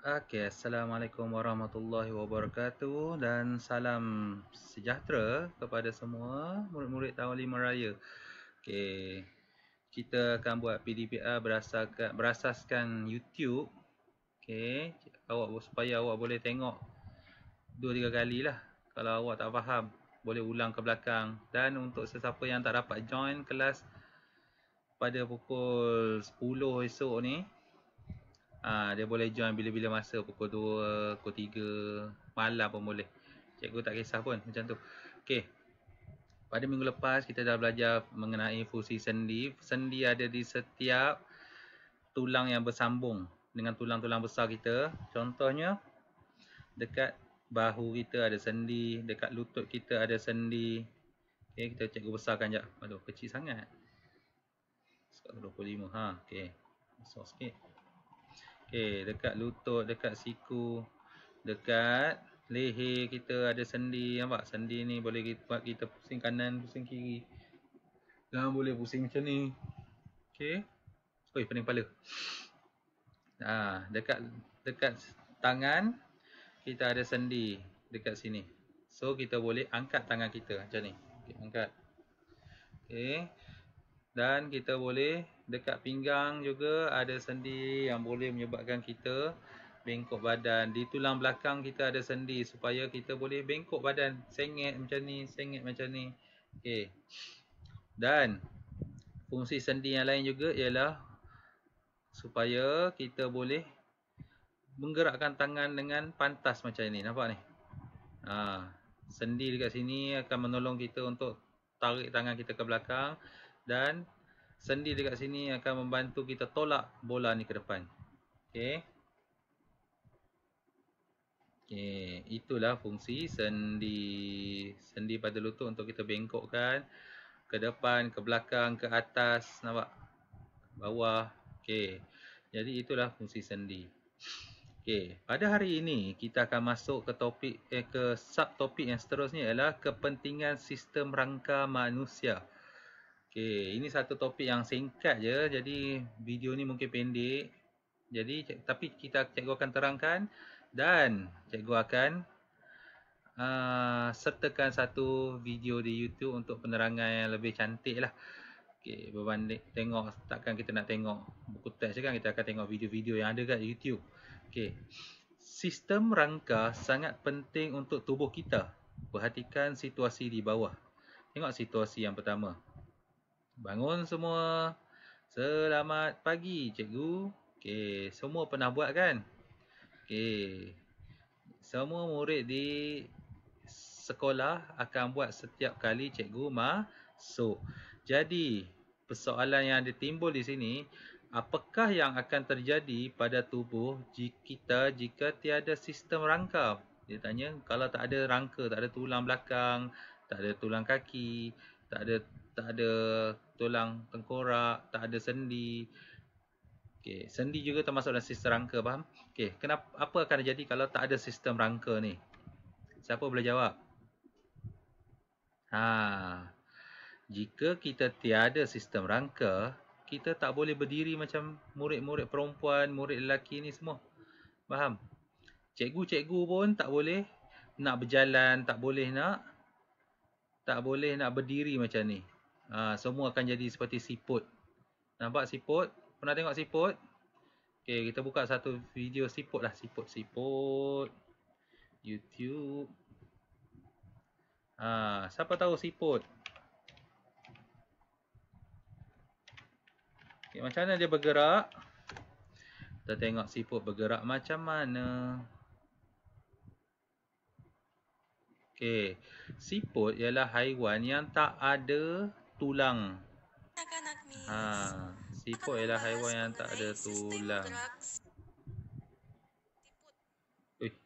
Okey, Assalamualaikum warahmatullahi wabarakatuh dan salam sejahtera kepada semua murid-murid Ta'lim Raya. Okey, kita akan buat PDPR berasaskan YouTube. Okey, supaya awak boleh tengok 2-3 kali lah. Kalau awak tak faham, boleh ulang ke belakang. Dan untuk sesiapa yang tak dapat join kelas pada pukul 10 esok ni, dia boleh join bila-bila masa, pukul 2, pukul 3 malam pun boleh. Cikgu tak kisah pun macam tu. Okey. Pada minggu lepas kita dah belajar mengenai fungsi sendi. Sendi ada di setiap tulang yang bersambung dengan tulang-tulang besar kita. Contohnya dekat bahu kita ada sendi, dekat lutut kita ada sendi. Okey, kita cikgu besarkan jap. Aduh, kecil sangat. 125. Okey. Besar sikit. Okey, dekat lutut, dekat siku, dekat leher kita ada sendi. Nampak? Sendi ni boleh buat kita pusing kanan, pusing kiri. Dan boleh pusing macam ni. Okey. Oi, pening kepala. Dekat tangan kita ada sendi dekat sini. So kita boleh angkat tangan kita macam ni. Okey, angkat. Okey. Dan kita boleh dekat pinggang juga ada sendi yang boleh menyebabkan kita bengkok badan. Di tulang belakang kita ada sendi supaya kita boleh bengkok badan, sengit macam ni, sengit macam ni. Okey. Dan fungsi sendi yang lain juga ialah supaya kita boleh menggerakkan tangan dengan pantas macam ni. Nampak ni? Sendi dekat sini akan menolong kita untuk tarik tangan kita ke belakang dan sendi dekat sini akan membantu kita tolak bola ni ke depan. Okey. Okey, itulah fungsi sendi. Sendi pada lutut untuk kita bengkokkan ke depan, ke belakang, ke atas, nampak? Bawah. Okey. Jadi itulah fungsi sendi. Okey, pada hari ini kita akan masuk ke subtopik yang seterusnya ialah kepentingan sistem rangka manusia. Okey, ini satu topik yang singkat je, jadi video ni mungkin pendek. Jadi tapi cikgu akan terangkan dan cikgu akan sertakan satu video di YouTube untuk penerangan yang lebih cantik lah. Okey, berbanding tengok, takkan kita nak tengok buku teks je kan, kita akan tengok video-video yang ada kat YouTube. Okey. Sistem rangka sangat penting untuk tubuh kita. Perhatikan situasi di bawah. Tengok situasi yang pertama. Bangun semua. Selamat pagi, cikgu. Okey, semua pernah buat kan? Okey. Semua murid di sekolah akan buat setiap kali cikgu masuk. Jadi, persoalan yang timbul di sini, apakah yang akan terjadi pada tubuh kita jika tiada sistem rangka? Dia tanya, kalau tak ada rangka, tak ada tulang belakang, tak ada tulang kaki, tak ada tulang tengkorak, tak ada sendi. Okey, sendi juga termasuk dalam sistem rangka, faham? Okey, apa akan terjadi kalau tak ada sistem rangka ni? Siapa boleh jawab? Jika kita tiada sistem rangka, kita tak boleh berdiri macam murid-murid perempuan, murid lelaki ni semua. Faham? Cikgu-cikgu pun tak boleh nak berjalan, tak boleh nak berdiri macam ni. Semua akan jadi seperti siput. Nampak siput? Pernah tengok siput? Okey, kita buka satu video siput lah. Siput. YouTube. Siapa tahu siput? Okay, macam mana dia bergerak? Kita tengok siput bergerak macam mana. Okey, siput ialah haiwan yang tak ada tulang. Siput ialah haiwan yang tak ada tulang.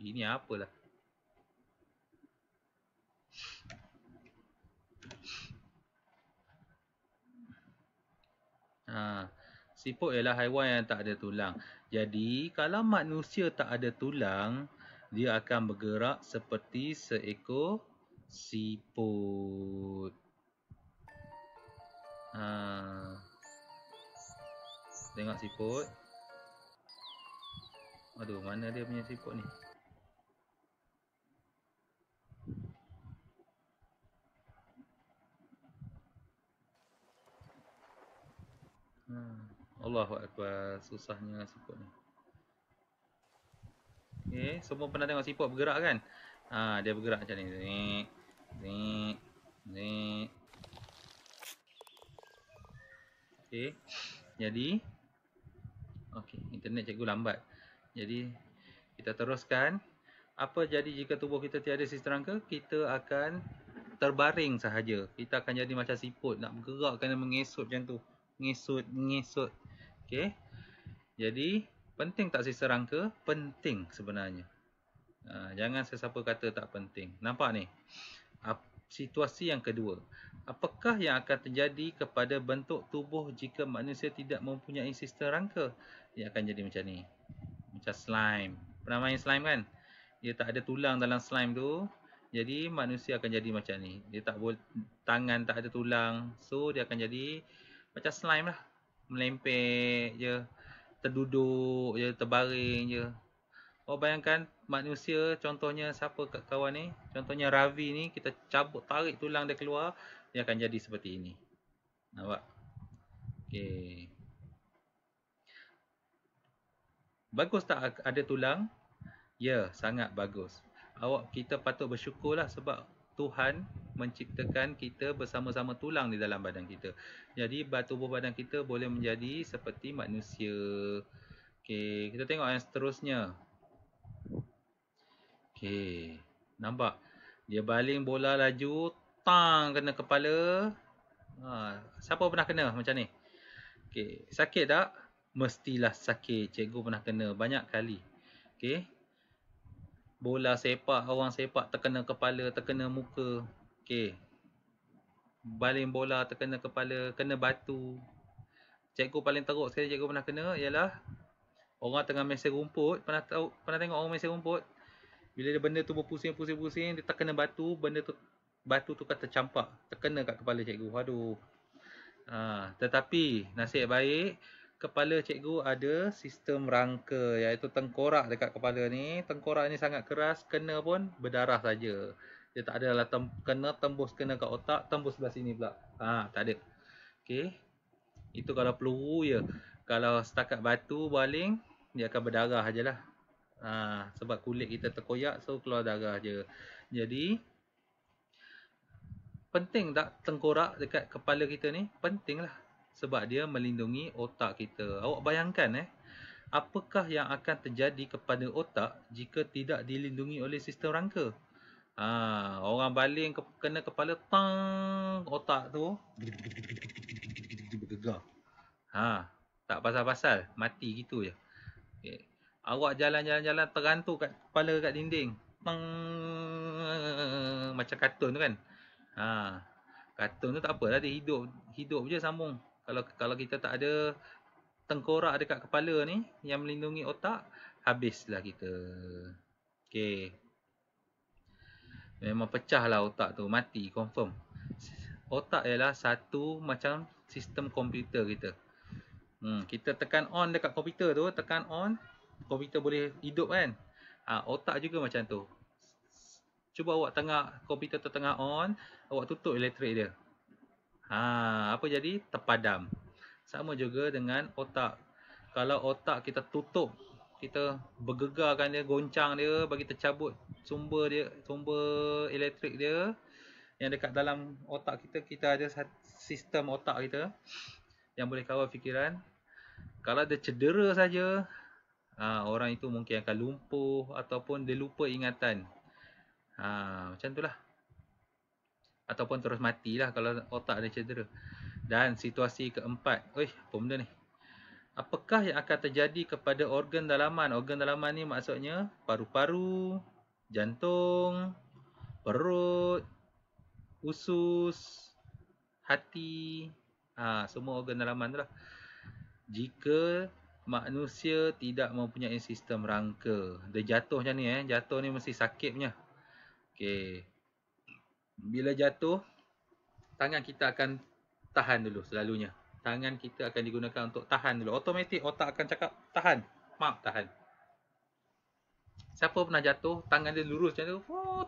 Ini apalah? Siput ialah haiwan yang tak ada tulang. Jadi, kalau manusia tak ada tulang, dia akan bergerak seperti seekor siput. Tengok siput. Aduh, mana dia punya siput ni? Allahu Akbar, susahnya siput ni. Okay, semua pernah tengok siput bergerak kan? Dia bergerak macam ni. Zik, zik, zik. Okay, jadi okay, internet cikgu lambat. Jadi kita teruskan. Apa jadi jika tubuh kita tiada sistem rangka? Kita akan terbaring sahaja. Kita akan jadi macam siput, nak bergerak kena mengesut macam tu. Mengesut. Okay. Jadi penting tak sistem rangka? Penting sebenarnya. Jangan sesiapa kata tak penting. Nampak ni? Situasi yang kedua. Apakah yang akan terjadi kepada bentuk tubuh jika manusia tidak mempunyai sistem rangka? Dia akan jadi macam ni. Macam slime. Pernah main slime kan? Dia tak ada tulang dalam slime tu. Jadi manusia akan jadi macam ni. Dia tak boleh, tangan tak ada tulang. So dia akan jadi macam slime lah. Melempek je. Terduduk je, terbaring je. Oh, bayangkan manusia, contohnya siapa kat kawan ni? Contohnya Ravi ni, kita cabut, tarik tulang dia keluar, dia akan jadi seperti ini. Nampak? Okay. Bagus tak ada tulang? Ya, sangat bagus. Kita patut bersyukurlah sebab Tuhan menciptakan kita bersama-sama tulang di dalam badan kita. Jadi tubuh badan kita boleh menjadi seperti manusia. Okey, kita tengok yang seterusnya. Okey, nampak? Dia baling bola laju, tang kena kepala. Siapa pernah kena macam ni? Okey, sakit tak? Mestilah sakit. Cikgu pernah kena banyak kali. Okey. Bola sepak, orang sepak terkena kepala, terkena muka. Okey. Baling bola terkena kepala, kena batu. Cikgu paling teruk sekali cikgu pernah kena ialah orang tengah main serumput. Pernah tengok orang main serumput? Bila dia benda tu berpusing, dia terkena batu, batu tu kata campak, terkena kat kepala cikgu. Aduh. Tetapi nasib baik kepala cikgu ada sistem rangka, iaitu tengkorak dekat kepala ni. Tengkorak ni sangat keras, kena pun berdarah saja. Dia tak adalah kena tembus kat otak, tembus sebelah sini pula. Tak ada. Okey. Itu kalau peluru je. Kalau setakat batu baling, dia akan berdarah ajalah. Sebab kulit kita terkoyak, so keluar darah je. Jadi penting tak tengkorak dekat kepala kita ni? Penting lah. Sebab dia melindungi otak kita. Awak bayangkan apakah yang akan terjadi kepada otak jika tidak dilindungi oleh sistem rangka? Orang baling kena kepala, tang, otak tu bergegar. Tak pasal-pasal, mati gitu je. Okay. Awak jalan-jalan tergantung kat kepala kat dinding. Tang, macam kartun tu kan. Kartun tu tak apalah, dia hidup je sambung. Kalau kita tak ada tengkorak dekat kepala ni yang melindungi otak, habislah kita. Okey. Memang pecah lah otak tu, mati confirm. Otak ialah satu macam sistem komputer kita. Kita tekan on dekat komputer tu, tekan on, komputer boleh hidup kan. Otak juga macam tu. Cuba awak komputer tu tengah on, awak tutup elektrik dia. Apa jadi? Terpadam. Sama juga dengan otak. Kalau otak kita tutup, kita bergegarkan dia, goncang dia, bagi tercabut sumber elektrik dia yang dekat dalam otak kita. Kita ada sistem otak kita yang boleh kawal fikiran. Kalau dia cedera saja, orang itu mungkin akan lumpuh ataupun dia lupa ingatan. Macam itulah. Ataupun terus matilah kalau otak dia cedera. Dan situasi keempat. Apa benda ni? Apakah yang akan terjadi kepada organ dalaman? Organ dalaman ni maksudnya paru-paru, jantung, perut, usus, hati. Semua organ dalaman tu lah. Jika manusia tidak mempunyai sistem rangka. Dia jatuh macam ni Jatuh ni mesti sakit punya. Okey. Bila jatuh, tangan kita akan tahan dulu selalunya. Tangan kita akan digunakan untuk tahan dulu. Automatik otak akan cakap tahan. Tahan. Siapa pernah jatuh, tangan dia lurus macam tu,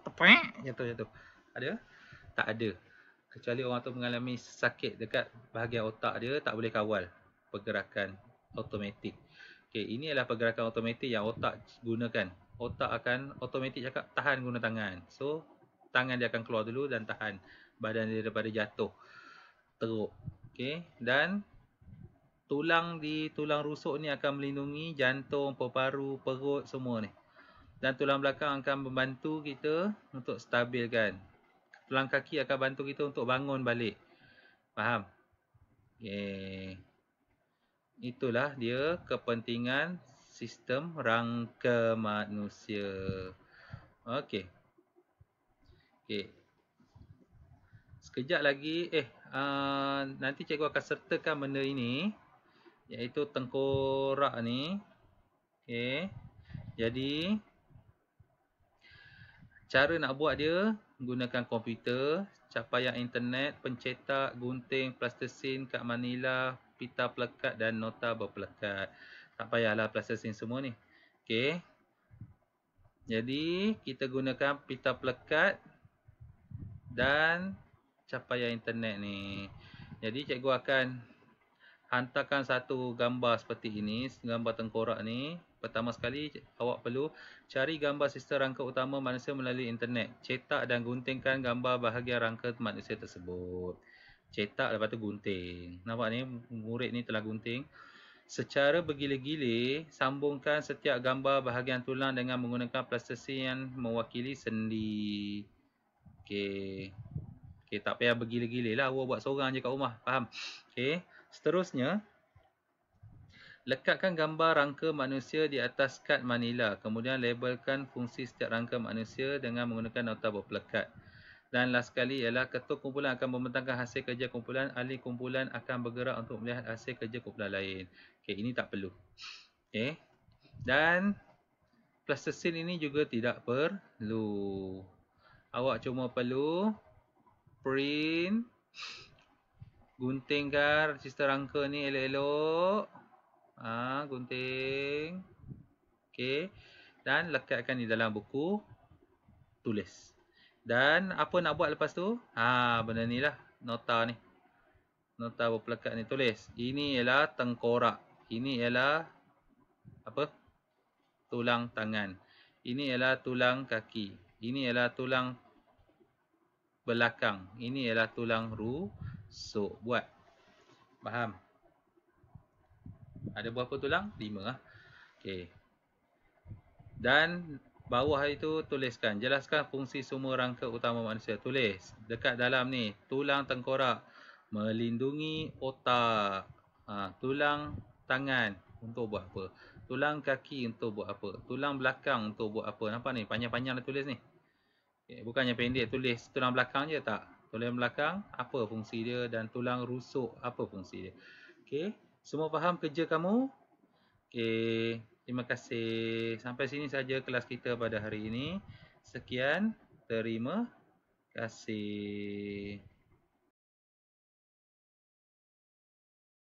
tepek, jatuh. Ada? Tak ada. Kecuali orang tu mengalami sakit dekat bahagian otak dia, tak boleh kawal pergerakan automatik. Okay, ini adalah pergerakan automatik yang otak gunakan. Otak akan automatik cakap tahan guna tangan. So, tangan dia akan keluar dulu dan tahan badan dia daripada jatuh teruk. Okay, dan tulang rusuk ni akan melindungi jantung, paru-paru, perut semua ni. Dan tulang belakang akan membantu kita untuk stabilkan. Tulang kaki akan bantu kita untuk bangun balik. Faham? Okay. Itulah dia kepentingan sistem rangka manusia. Okey. Okey. Sekejap lagi nanti cikgu akan sertakan benda ini, iaitu tengkorak ni. Okey. Jadi cara nak buat dia gunakan komputer, capaian internet, pencetak, gunting, plastisin, kad manila, pita pelekat dan nota berpelekat. Tak payahlah plastisin semua ni. Okey. Jadi kita gunakan pita pelekat dan capaian internet ni. Jadi cikgu akan hantarkan satu gambar seperti ini, gambar tengkorak ni. Pertama sekali awak perlu cari gambar sistem rangka utama manusia melalui internet. Cetak dan guntingkan gambar bahagian rangka manusia tersebut. Cetak lepas tu gunting. Nampak ni murid ni telah gunting. Secara bergila-gila sambungkan setiap gambar bahagian tulang dengan menggunakan plastisin yang mewakili sendi. Okey. Okey, tak payah bergila-gila lah. Awak buat seorang je kat rumah. Faham? Okey. Seterusnya, lekatkan gambar rangka manusia di atas kad manila. Kemudian labelkan fungsi setiap rangka manusia dengan menggunakan nota berpelekat. Dan last sekali ialah ketua kumpulan akan membentangkan hasil kerja kumpulan. Ahli kumpulan akan bergerak untuk melihat hasil kerja kumpulan lain. Okey, ini tak perlu. Okey. Dan plastisin ini juga tidak perlu. Awak cuma perlu print, guntingkan register rangka ni elok-elok. Gunting. Okey. Dan lekatkan di dalam buku tulis. Dan apa nak buat lepas tu? Benda ni lah. Nota ni. Nota berpelekat ni tulis. Ini ialah tengkorak. Ini ialah apa? Tulang tangan. Ini ialah tulang kaki. Ini ialah tulang belakang. Ini ialah tulang rusuk. Buat. Faham? Ada berapa tulang? 5 lah. Okey. Dan bawah itu tuliskan. Jelaskan fungsi semua rangka utama manusia. Tulis. Dekat dalam ni. Tulang tengkorak. Melindungi otak. Tulang tangan. Untuk buat apa? Tulang kaki untuk buat apa? Tulang belakang untuk buat apa? Nampak ni? Panjang-panjang dah tulis ni. Okay. Bukannya pendek. Tulis tulang belakang je tak? Tulang belakang. Apa fungsi dia? Dan tulang rusuk. Apa fungsi dia? Okey. Semua faham kerja kamu? Okey, terima kasih. Sampai sini saja kelas kita pada hari ini. Sekian, terima kasih.